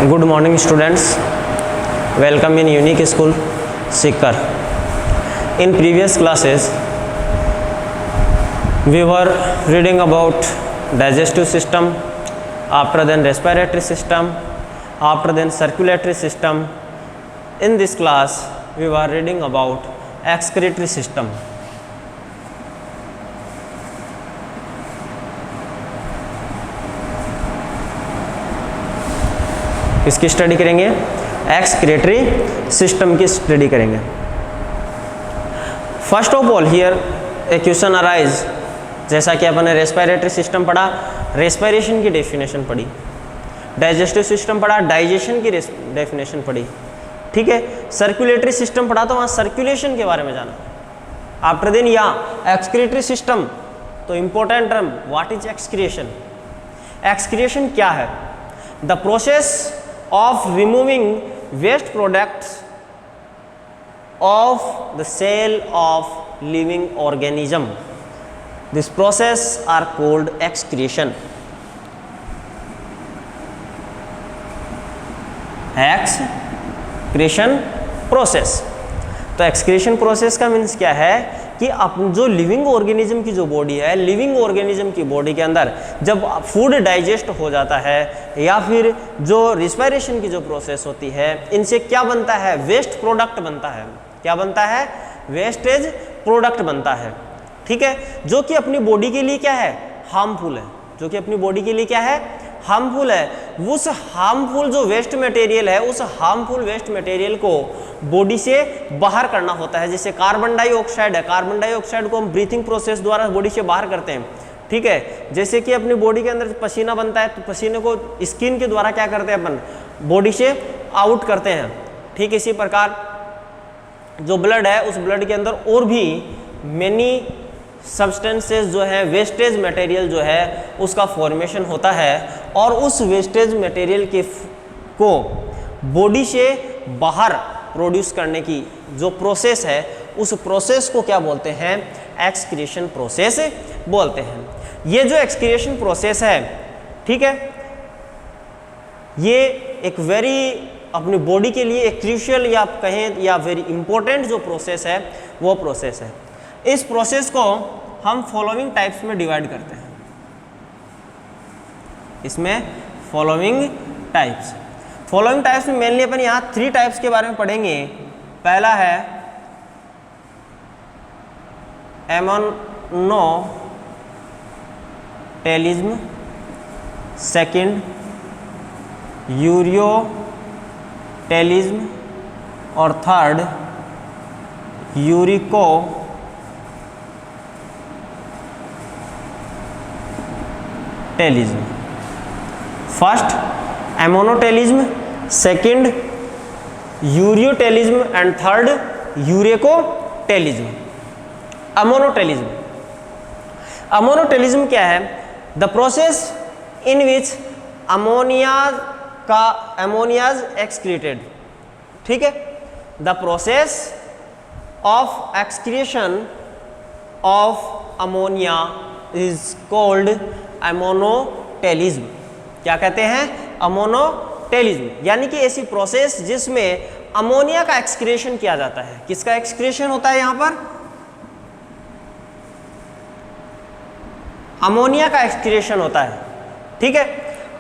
Good morning students, welcome in Unique School Sikar. In previous classes we were reading about digestive system, after then respiratory system, after then circulatory system. In this class we were reading about excretory system. किसकी study करेंगे? Excretory system की study करेंगे. First of all here A question arise, जैसा कि अपन ने respiratory system पढ़ा, respiration की definition पढ़ी, डाइजेस्टिव सिस्टम पढ़ा, डाइजेशन की डेफिनेशन पढ़ी, ठीक है. सर्कुलेटरी सिस्टम पढ़ा तो वहाँ सर्कुलेशन के बारे में जाना. आफ्टर देन या एक्सक्रीटरी सिस्टम, तो important term what is excretion. Excretion क्या है? The process of removing waste products of the cell of living organism. This process are called excretion. Excretion process. तो एक्सक्रीशन प्रोसेस का means क्या है कि अपन जो लिविंग ऑर्गेनिज्म की जो बॉडी है, लिविंग ऑर्गेनिज्म की बॉडी के अंदर जब फूड डाइजेस्ट हो जाता है या फिर जो रिस्पायरेशन की जो प्रोसेस होती है, इनसे क्या बनता है? वेस्ट प्रोडक्ट बनता है. क्या बनता है? वेस्टेज प्रोडक्ट बनता है, ठीक है, जो कि अपनी बॉडी के लिए क्या है? हार्मफुल है. जो कि अपनी बॉडी के लिए क्या है? हार्मफुल है. उस हार्मफुल जो वेस्ट मटेरियल है, उस हार्मफुल वेस्ट मटेरियल को बॉडी से बाहर करना होता है. जैसे कार्बन डाइऑक्साइड है, कार्बन डाइऑक्साइड को हम ब्रीथिंग प्रोसेस द्वारा बॉडी से बाहर करते हैं, ठीक है. जैसे कि अपनी बॉडी के अंदर पसीना बनता है, तो पसीने को स्किन के द्वारा क्या करते हैं? अपन बॉडी से आउट करते हैं, ठीक. इसी प्रकार जो ब्लड है, उस ब्लड के अंदर और भी मेनी सब्सटेंसेस जो है, वेस्टेज मटेरियल जो है, उसका फॉर्मेशन होता है और उस वेस्टेज मटेरियल के को बॉडी से बाहर प्रोड्यूस करने की जो प्रोसेस है, उस प्रोसेस को क्या बोलते हैं? एक्सक्रीशन प्रोसेस बोलते हैं. ये जो एक्सक्रीशन प्रोसेस है, ठीक है, ये एक वेरी अपनी बॉडी के लिए एक क्रूशियल या आप कहें या वेरी इंपॉर्टेंट जो प्रोसेस है, वो प्रोसेस है. इस प्रोसेस को हम फॉलोइंग टाइप्स में डिवाइड करते हैं. इसमें फॉलोइंग टाइप्स में मेनली अपन यहाँ 3 टाइप्स के बारे में पढ़ेंगे. पहला है एमोनोटेलिज्म, सेकंड यूरियोटेलिज्म और third uricotelism. First ammonotelism, second ureotelism and third uricotelism. Ammonotelism क्या है? The process in which ammonia's excreted, ठीक है. The process of excretion of ammonia is called ammonotelism. क्या कहते हैं? अमोनोटेलिज्म. यानी कि ऐसी प्रोसेस जिसमें अमोनिया का एक्सक्रिएशन किया जाता है. किसका एक्सक्रिएशन होता है? यहां पर अमोनिया का एक्सक्रिएशन होता है, ठीक है.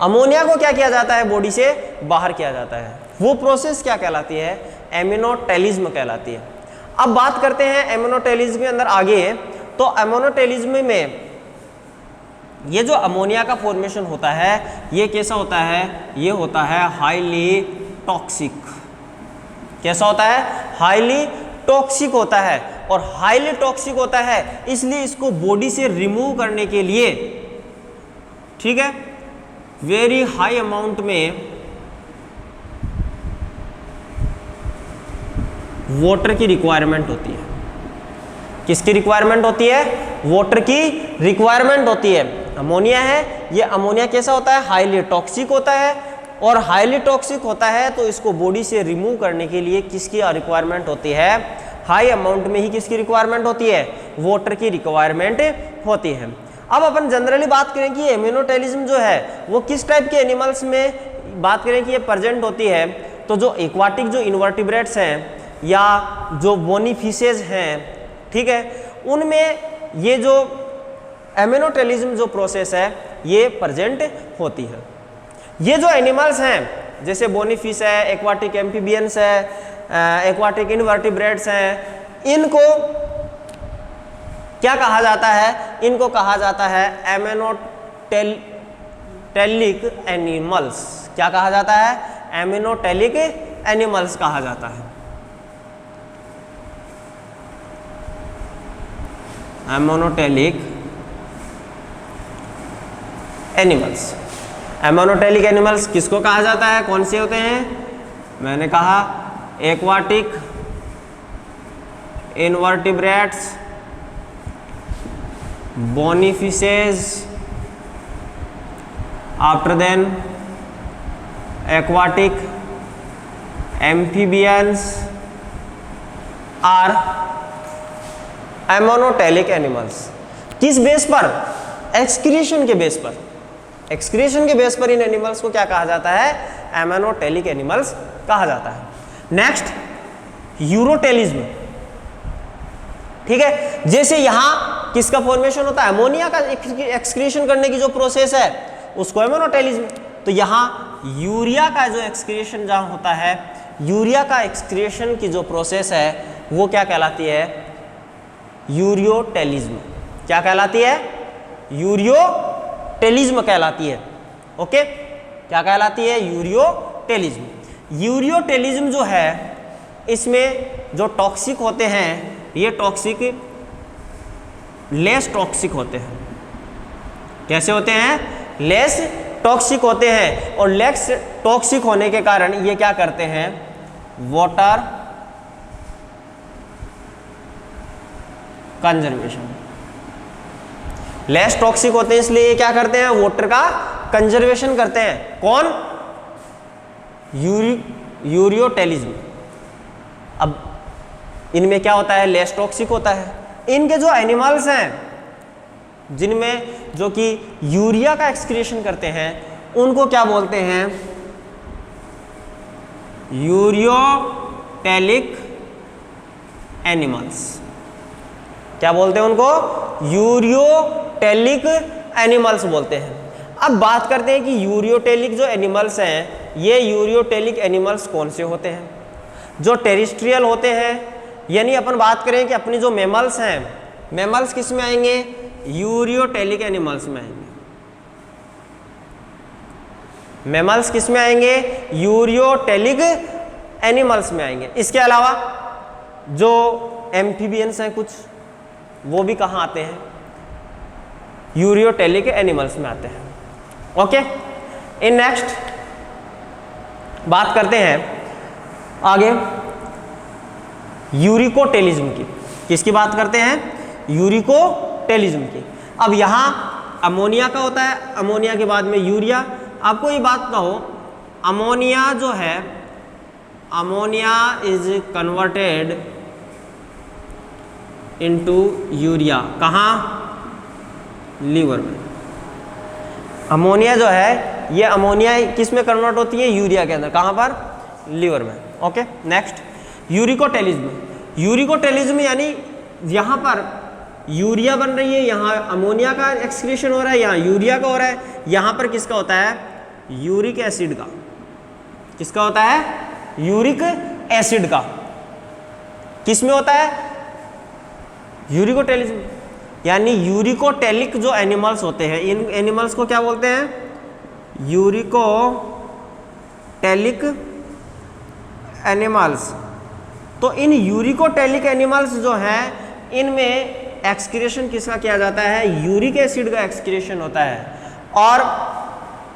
अमोनिया को क्या किया जाता है? बॉडी से बाहर किया जाता है. वो प्रोसेस क्या कहलाती है? एमोनोटेलिज्म कहलाती है. अब बात करते हैं एमोनोटेलिज्म के अंदर आगे. तो एमोनोटेलिज्म में ये जो अमोनिया का फॉर्मेशन होता है, ये कैसा होता है? ये होता है हाईली टॉक्सिक. कैसा होता है? हाईली टॉक्सिक होता है. और हाईली टॉक्सिक होता है इसलिए इसको बॉडी से रिमूव करने के लिए, ठीक है, वेरी हाई अमाउंट में वाटर की रिक्वायरमेंट होती है. किसकी रिक्वायरमेंट होती है? वाटर की रिक्वायरमेंट होती है. अमोनिया है, ये अमोनिया कैसा होता है? हाईली टॉक्सिक होता है. और हाईली टॉक्सिक होता है तो इसको बॉडी से रिमूव करने के लिए किसकी रिक्वायरमेंट होती है? हाई अमाउंट में ही किसकी रिक्वायरमेंट होती है? वाटर की रिक्वायरमेंट होती है. अब अपन जनरली बात करें कि इम्यूनोटेलिज्म जो है वो किस टाइप के एनिमल्स में बात करें कि ये प्रेजेंट होती है, तो जो एक्वाटिक जो इन्वर्टिब्रेट्स हैं या जो बोनीफिशेज हैं, ठीक है, उनमें ये जो एमिनोटेलिज्म जो प्रोसेस है ये प्रेजेंट होती है। ये जो एनिमल्स हैं जैसे बोनीफिश है, एक्वाटिक एम्फीबियंस है, एक्वाटिक इन्वर्टिब्रेट्स हैं, इनको क्या कहा जाता है? इनको कहा जाता है एमिनोटेलिक एनिमल्स। क्या कहा जाता है? एमिनोटेलिक एनिमल्स कहा जाता है। Ammonotelic animals. एमिनोटेलिक एनिमल्स किसको कहा जाता है? कौन से होते हैं? मैंने कहा aquatic invertebrates, bony fishes, after then aquatic amphibians are ammonotelic animals. किस बेस पर? एक्सक्रीशन के बेस पर। एक्सक्रीशन के बेस पर इन एनिमल्स को क्या कहा जाता है? एमिनोटेलिक एनिमल्स कहा जाता है। नेक्स्ट यूरोटेलिज्म, ठीक है। जैसे यहां किसका फॉर्मेशन होता है? अमोनिया का एक्सक्रीशन करने की जो प्रोसेस है उसको एमिनोटेलिज्म। तो यहां यूरिया का जो एक्सक्रीशन जहां होता है, यूरिया का एक्सक्रीशन की जो प्रोसेस है वो क्या कहलाती है? यूरियोटेलिज्म। क्या कहलाती है? यूरियोटेलिज्म कहलाती है। ओके, क्या कहलाती है? यूरियोटेलिज्म। यूरियोटेलिज्म जो है इसमें जो टॉक्सिक होते हैं ये टॉक्सिक लेस टॉक्सिक होते हैं। कैसे होते हैं? लेस टॉक्सिक होते हैं। और लेस टॉक्सिक होने के कारण ये क्या करते हैं? Water conservation. लेस टॉक्सिक होते हैं इसलिए ये क्या करते हैं? वाटर का कंजर्वेशन करते हैं। कौन? यूरियोटेलिज्म। अब इनमें क्या होता है? लेस टॉक्सिक होता है। इनके जो एनिमल्स हैं जिनमें जो कि यूरिया का एक्सक्रीशन करते हैं उनको क्या बोलते हैं? Ureotelic animals. क्या बोलते हैं उनको? यूरियोटेलिक एनिमल्स बोलते हैं। अब बात करते हैं कि यूरियोटेलिक जो एनिमल्स हैं ये यूरियोटेलिक एनिमल्स कौन से होते हैं? जो टेरिस्ट्रियल होते हैं, यानी अपन बात करें कि अपनी जो मैमल्स हैं, मैमल्स किस में आएंगे? यूरियोटेलिक एनिमल्स में आएंगे। मैमल्स किस में आएंगे? यूरियोटेलिक एनिमल्स में आएंगे। इसके अलावा जो एम्फीबियंस हैं कुछ, वो भी कहाँ आते हैं? यूरियोटेलिक एनिमल्स में आते हैं। ओके, इन नेक्स्ट बात करते हैं आगे यूरिकोटेलिज्म की। किसकी बात करते हैं? यूरिकोटेलिज्म की। अब यहाँ अमोनिया का होता है, अमोनिया के बाद में यूरिया। आपको ये बात कहो, अमोनिया जो है, ammonia is converted into urea. कहाँ? लीवर में। अमोनिया जो है ये अमोनिया किस में कन्वर्ट होती है? यूरिया के अंदर। कहाँ पर? लीवर में। Okay, next uricotelism. यूरिकोटेलिज्म यानी यहाँ पर यूरिया बन रही है, यहाँ अमोनिया का एक्सक्रीशन हो रहा है, यहाँ यूरिया का हो रहा है। यहाँ पर किसका होता है? यूरिक एसिड का। किसका होता है? यूरिक एसिड का। किस में होता है? यूरिकोटेलिज्म। यानी यूरिकोटेलिक जो एनिमल्स होते हैं, इन एनिमल्स को क्या बोलते हैं? Uricotelic animals. तो इन यूरिकोटेलिक एनिमल्स जो हैं इनमें एक्सक्रीशन किसका किया जाता है? यूरिक एसिड का एक्सक्रीशन होता है। और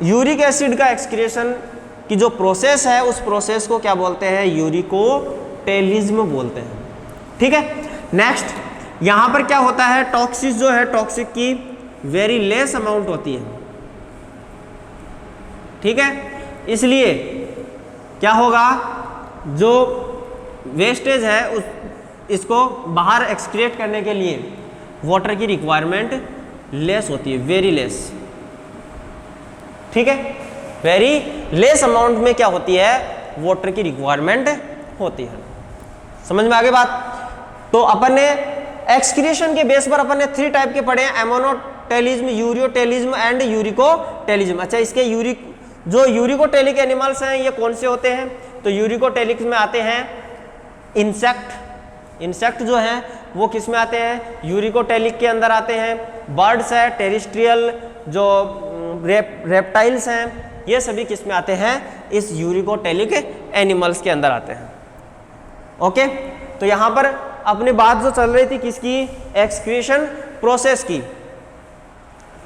यूरिक एसिड का एक्सक्रीशन की जो प्रोसेस है उस प्रोसेस को क्या बोलते हैं? यूरिकोटेलिज्म बोलते हैं। ठीक है, नेक्स्ट यहाँ पर क्या होता है? टॉक्सिस जो है, टॉक्सिक की वेरी लेस अमाउंट होती है। ठीक है, इसलिए क्या होगा? जो वेस्टेज है उस इसको बाहर एक्सक्रिएट करने के लिए वाटर की रिक्वायरमेंट लेस होती है, वेरी लेस। ठीक है, वेरी लेस अमाउंट में क्या होती है, वाटर की रिक्वायरमेंट होती है। समझ में आ गई बात। तो अपन ने एक्सक्रीशन के बेस पर अपन ने 3 टाइप के पढ़े हैं, एमोनोटेलिज्म, यूरियोटेलिज्म एंड यूरिकोटेलिज्म। अच्छा, इसके जो यूरिकोटेलिक एनिमल्स हैं ये कौन से होते हैं, तो यूरिकोटेलिक में आते हैं इंसेक्ट जो हैं वो किस में आते हैं, यूरिकोटेलिक के अंदर आते हैं। बर्ड्स है, टेरिस्ट्रियल जो रेप्टाइल्स हैं, ये सभी किस में आते हैं, इस यूरिकोटेलिक एनिमल्स के अंदर आते हैं। ओके, तो यहाँ पर अपनी बात जो चल रही थी किसकी, एक्सक्रीशन प्रोसेस की।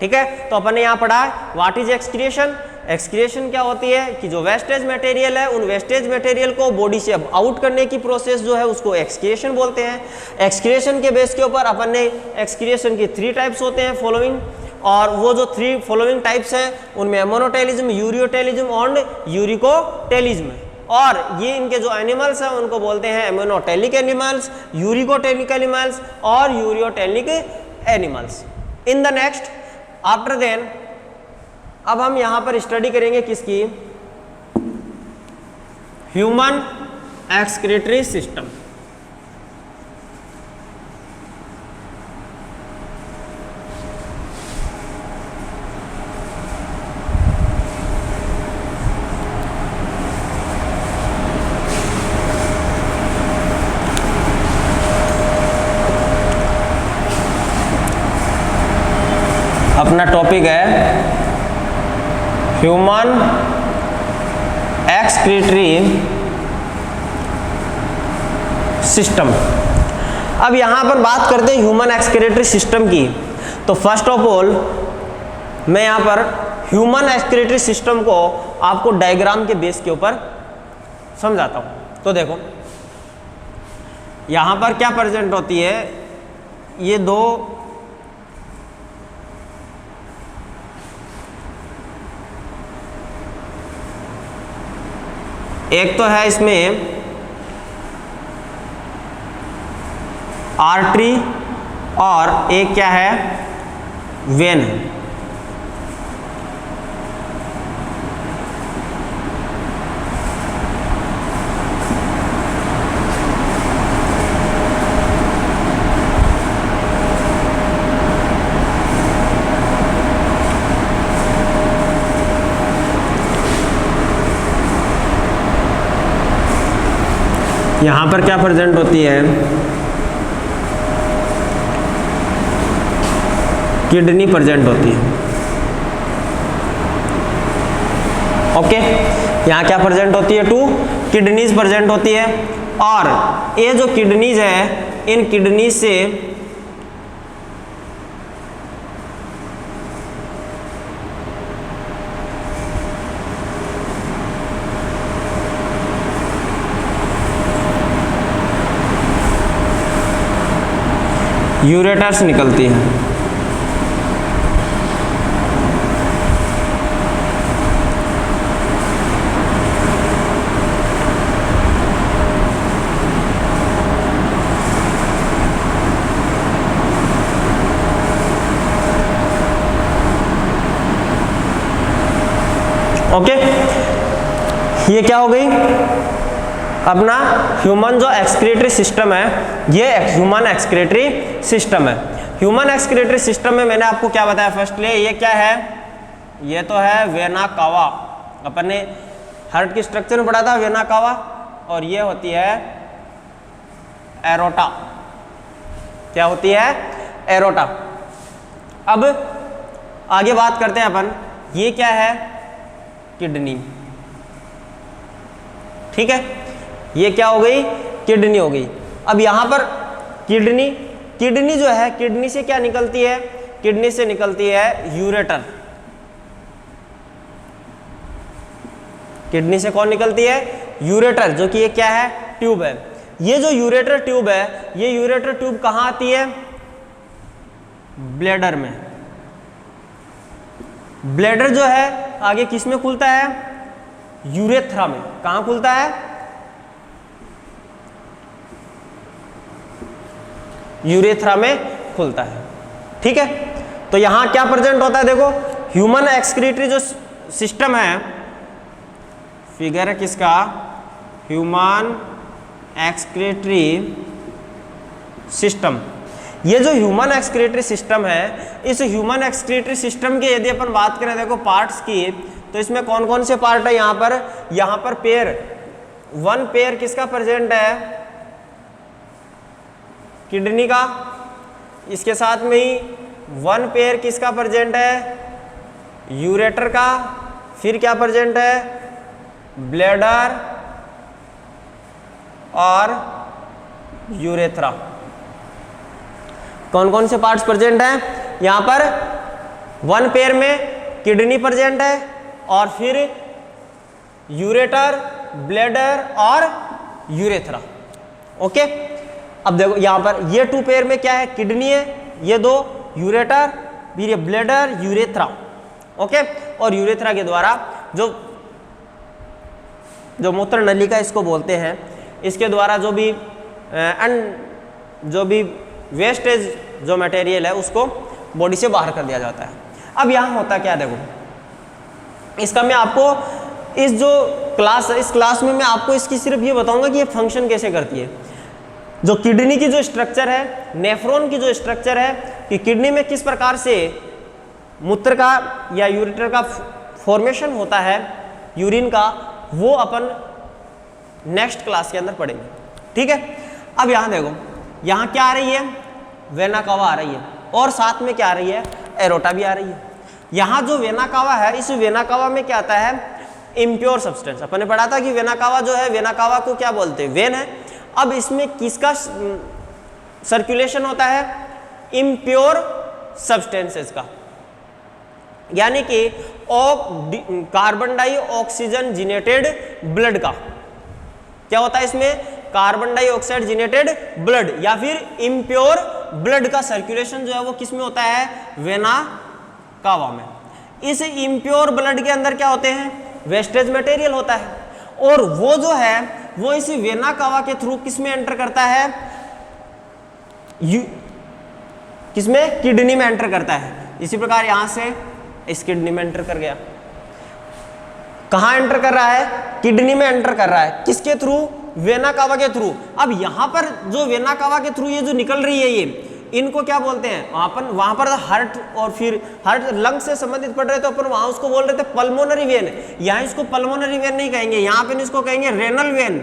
ठीक है, तो अपन ने यहाँ पढ़ा व्हाट इज एक्सक्रीशन। एक्सक्रीशन क्या होती है कि जो वेस्टेज मटेरियल है, उन वेस्टेज मटेरियल को बॉडी से अब आउट करने की प्रोसेस जो है उसको एक्सक्रीशन बोलते हैं। एक्सक्रीशन के बेस के ऊपर अपन ने एक्सक्रीशन की 3 टाइप्स होते हैं फॉलोइंग, और वो जो 3 फॉलोइंग टाइप्स हैं उनमें एमोनोटेलिज्म, यूरियोटेलिज्म और यूरिकोटेलिज्म। और ये इनके जो एनिमल्स हैं उनको बोलते हैं एमोनोटेलिक एनिमल्स, यूरिकोटेलिक एनिमल्स और ureotelic animals. In the next after then अब हम यहां पर स्टडी करेंगे किसकी, ह्यूमन एक्सक्रीटरी सिस्टम। अपना टॉपिक है ह्यूमन एक्सक्रीटरी सिस्टम। अब यहां पर बात करते हैं ह्यूमन एक्सक्रीटरी सिस्टम की। तो फर्स्ट ऑफ ऑल मैं यहां पर ह्यूमन एक्सक्रीटरी सिस्टम को आपको डायग्राम के बेस के ऊपर समझाता हूं। तो देखो यहां पर क्या प्रेजेंट होती है, ये 2 एक तो है इसमें आर्टरी और एक क्या है, वेन है। यहां पर क्या प्रेजेंट होती है, किडनी प्रेजेंट होती है। ओके, यहां क्या प्रेजेंट होती है, 2 किडनीज प्रेजेंट होती है। और ये जो किडनीज है, इन किडनी से यूरेटर्स निकलती हैं। ओके, ये क्या हो गई, अपना ह्यूमन जो एक्सक्रीटरी सिस्टम है, ये ह्यूमन एक्सक्रीटरी सिस्टम है। ह्यूमन एक्सक्रीटरी सिस्टम में मैंने आपको क्या बताया, फर्स्टली ये क्या है, ये तो है वेना कावा। अपन ने हार्ट की स्ट्रक्चर में पढ़ा था वेना कावा, और ये होती है एरोटा। क्या होती है, एरोटा। अब आगे बात करते हैं अपन, ये क्या है, किडनी। ठीक है, ये क्या हो गई, किडनी हो गई। अब यहां पर किडनी जो है, किडनी से क्या निकलती है, किडनी से निकलती है यूरेटर। किडनी से कौन निकलती है, यूरेटर, जो कि ये क्या है, ट्यूब है। ये जो यूरेटर ट्यूब है, ये यूरेटर ट्यूब कहां आती है, ब्लैडर में। ब्लैडर जो है आगे किस में खुलता है, यूरेथ्रा में। कहां खुलता है, यूरेथ्रा में खुलता है। ठीक है, तो यहां क्या प्रेजेंट होता है, देखो ह्यूमन एक्सक्रीटरी जो सिस्टम है फिगर है किसका, ह्यूमन एक्सक्रीटरी सिस्टम। ये जो ह्यूमन एक्सक्रीटरी सिस्टम है, इस ह्यूमन एक्सक्रीटरी सिस्टम के यदि अपन बात करें देखो पार्ट्स की, तो इसमें कौन कौन से पार्ट है, यहाँ पर पेयर, वन पेयर किसका प्रेजेंट है, किडनी का। इसके साथ में ही वन पेयर किसका प्रेजेंट है, यूरेटर का। फिर क्या प्रेजेंट है, ब्लैडर और यूरेथ्रा। कौन कौन से पार्ट्स प्रेजेंट हैं, यहां पर वन पेयर में किडनी प्रेजेंट है और फिर यूरेटर, ब्लैडर और यूरेथ्रा। ओके, अब देखो यहां पर ये टू पेयर में क्या है, किडनी है, ये दो यूरेटर, फिर ये ब्लैडर, यूरेथ्रा। ओके, और यूरेथ्रा के द्वारा जो मूत्र नलिका इसको बोलते हैं, इसके द्वारा जो भी वेस्टेज जो मटेरियल है उसको बॉडी से बाहर कर दिया जाता है। अब यहाँ होता क्या, देखो इसका मैं आपको इस क्लास में मैं आपको इसकी सिर्फ ये बताऊंगा कि ये फंक्शन कैसे करती है। जो किडनी की जो स्ट्रक्चर है, नेफ्रॉन की जो स्ट्रक्चर है कि किडनी में किस प्रकार से मूत्र का या यूरेटर का फॉर्मेशन होता है, यूरिन का, वो अपन नेक्स्ट क्लास के अंदर पढ़ेंगे। ठीक है, अब यहाँ देखो, यहाँ क्या आ रही है, वेना कावा आ रही है और साथ में क्या आ रही है, एरोटा भी आ रही है। यहाँ जो वेना कावा है, इस वेना कावा में क्या आता है, इम्प्योर सब्सटेंस। अपन ने पढ़ा था कि वेना कावा जो है, वेना कावा को क्या बोलते हैं, वेन है। अब इसमें किसका सर्कुलेशन होता है, इम्प्योर सब्सटेंसेस का, यानी कि कार्बन डाइऑक्सीजन जिनेटेड ब्लड का। क्या होता है इसमें, कार्बन डाइऑक्साइड जिनेटेड ब्लड या फिर इम्प्योर ब्लड का सर्कुलेशन जो है वो किस में होता है, वेना कावा में। इस इम्प्योर ब्लड के अंदर क्या होते हैं, वेस्टेज मटेरियल होता है, और वो जो है वो इस वेना कावा के थ्रू किस में एंटर करता है, किसमें, किडनी में एंटर करता है। इसी प्रकार यहां से इस किडनी में एंटर कर गया। कहां एंटर कर रहा है, किडनी में एंटर कर रहा है, किसके थ्रू, वेना कावा के थ्रू। अब यहां पर जो वेना कावा के थ्रू ये जो निकल रही है, ये इनको क्या बोलते हैं, वहां पर हार्ट और फिर हार्ट लंग से संबंधित पढ़ रहे थे अपन, वहां उसको बोल रहे थे पल्मोनरी वेन। यहाँ इसको पल्मोनरी वेन नहीं कहेंगे, यहाँ पे इसको कहेंगे रेनल वेन।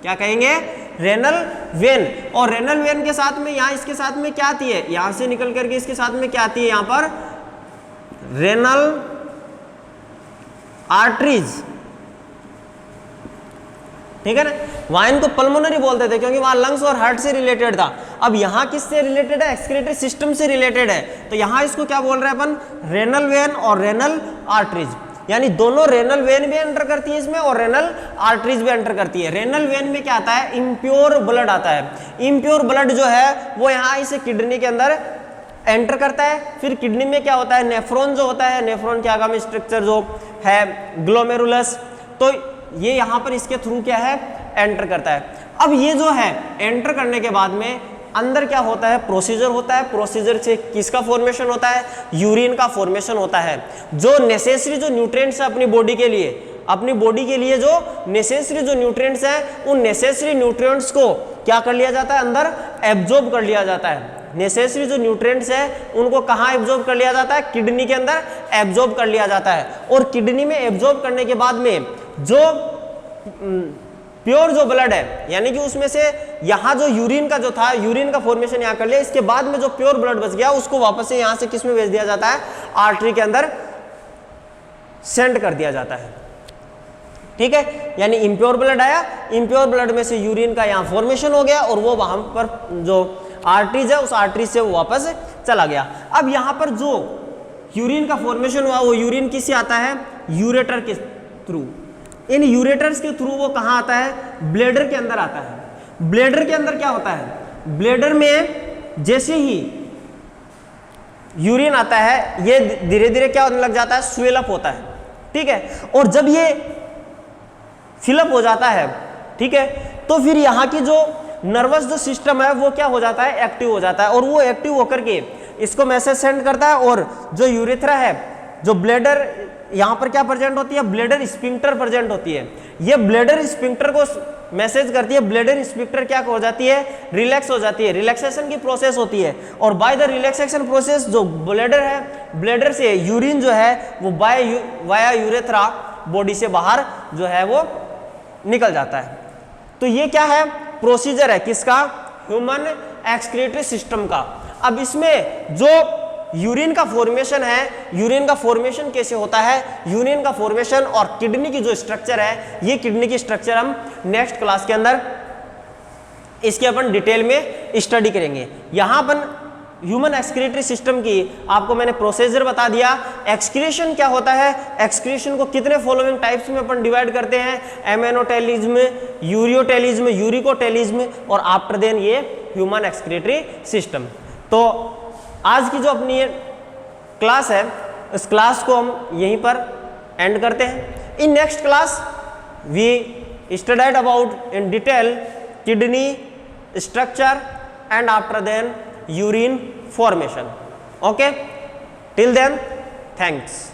क्या कहेंगे, रेनल वेन। और रेनल वेन के साथ में यहाँ इसके साथ में क्या आती है, यहां से निकल करके इसके साथ में क्या आती है, यहाँ पर रेनल आर्टरीज। ठीक है ना, वहां इनको पल्मोनरी बोलते थे क्योंकि वहां लंग्स और हार्ट से रिलेटेड था। अब यहाँ किससे रिलेटेड है, एक्सक्रीटरी सिस्टम से रिलेटेड है, तो यहाँ इसको क्या बोल रहे हैं अपन, रेनल वेन और रेनल आर्टरीज। यानी दोनों, रेनल वेन भी एंटर करती है इसमें और रेनल आर्टरीज भी एंटर करती है। रेनल वेन में क्या आता है, इम्प्योर ब्लड आता है। इम्प्योर ब्लड जो है वो यहाँ इसे किडनी के अंदर एंटर करता है। फिर किडनी में क्या होता है, नेफ्रॉन जो होता है, नेफ्रॉन के आगामी स्ट्रक्चर जो है ग्लोमेरुलस, तो ये यहाँ पर इसके थ्रू क्या है, एंटर करता है। अब ये जो है एंटर करने के बाद में अंदर क्या होता है, प्रोसीजर होता है। प्रोसीजर से किसका फॉर्मेशन होता है, यूरिन का फॉर्मेशन होता है। जो नेसेसरी जो न्यूट्रिएंट्स है अपनी बॉडी के लिए, जो नेसेसरी जो न्यूट्रिएंट्स है, उन नेसेसरी न्यूट्रिएंट्स को क्या कर लिया जाता है, अंदर एब्जॉर्ब कर लिया जाता है। नेसेसरी जो न्यूट्रिएंट्स है उनको कहाँ एब्जॉर्ब कर लिया जाता है, किडनी के अंदर एब्जॉर्ब कर लिया जाता है। और किडनी में एब्जॉर्ब करने के बाद में जो प्योर जो ब्लड है, यानी कि उसमें से यहाँ जो यूरिन का जो था, यूरिन का फॉर्मेशन यहाँ कर लिया, इसके बाद में जो प्योर ब्लड बच गया उसको वापस से यहाँ से किस में भेज दिया जाता है, आर्टरी के अंदर सेंड कर दिया जाता है। ठीक है, यानी इम्प्योर ब्लड आया, इम्प्योर ब्लड में से यूरिन का यहाँ फॉर्मेशन हो गया और वो वहां पर जो आर्टरीज है उस आर्टरी से वो वापस चला गया। अब यहाँ पर जो यूरिन का फॉर्मेशन हुआ वो यूरिन किससे आता है, यूरेटर के थ्रू। इन यूरेटर्स के थ्रू वो कहाँ आता है, ब्लैडर के अंदर आता है। ब्लैडर के अंदर क्या होता है, ब्लैडर में जैसे ही यूरिन आता है ये धीरे धीरे क्या होने लग जाता है, स्वेल अप होता है। ठीक है, और जब ये फिलअप हो जाता है, ठीक है, तो फिर यहाँ की जो नर्वस जो सिस्टम है वो क्या हो जाता है, एक्टिव हो जाता है। और वो एक्टिव होकर के इसको मैसेज सेंड करता है और जो यूरेथ्रा है जो ब्लेडर यहाँ पर क्या प्रेजेंट होती है, ब्लेडर स्फिंक्टर प्रेजेंट होती है। ये ब्लेडर स्फिंक्टर को मैसेज करती है, ब्लेडर स्फिंक्टर क्या हो जाती है, रिलैक्स हो जाती है, रिलैक्सेशन की प्रोसेस होती है। और बाय द रिलैक्सेशन प्रोसेस जो ब्लेडर है, ब्लेडर से यूरिन जो है वो वाया यूरेथ्रा बॉडी से बाहर जो है वो निकल जाता है। तो ये क्या है, प्रोसीजर है किसका, ह्यूमन एक्सक्रीटरी सिस्टम का। अब इसमें जो यूरिन का फॉर्मेशन है, यूरिन का फॉर्मेशन कैसे होता है, यूरिन का फॉर्मेशन और किडनी की जो स्ट्रक्चर है, ये किडनी की स्ट्रक्चर हम नेक्स्ट क्लास के अंदर इसके अपन डिटेल में स्टडी करेंगे। यहाँ अपन ह्यूमन एक्सक्रीटरी सिस्टम की आपको मैंने प्रोसीजर बता दिया। एक्सक्रीशन क्या होता है, एक्सक्रीशन को कितने फॉलोइंग टाइप्स में अपन डिवाइड करते हैं, एमेनोटेलिज्म, यूरियोटेलिज्म, यूरिकोटेलिज्म और आफ्टर देन ये ह्यूमन एक्सक्रीटरी सिस्टम। तो आज की जो अपनी ये क्लास है, इस क्लास को हम यहीं पर एंड करते हैं। In next class we studied about in detail kidney structure and after then urine formation. Okay, till then, thanks.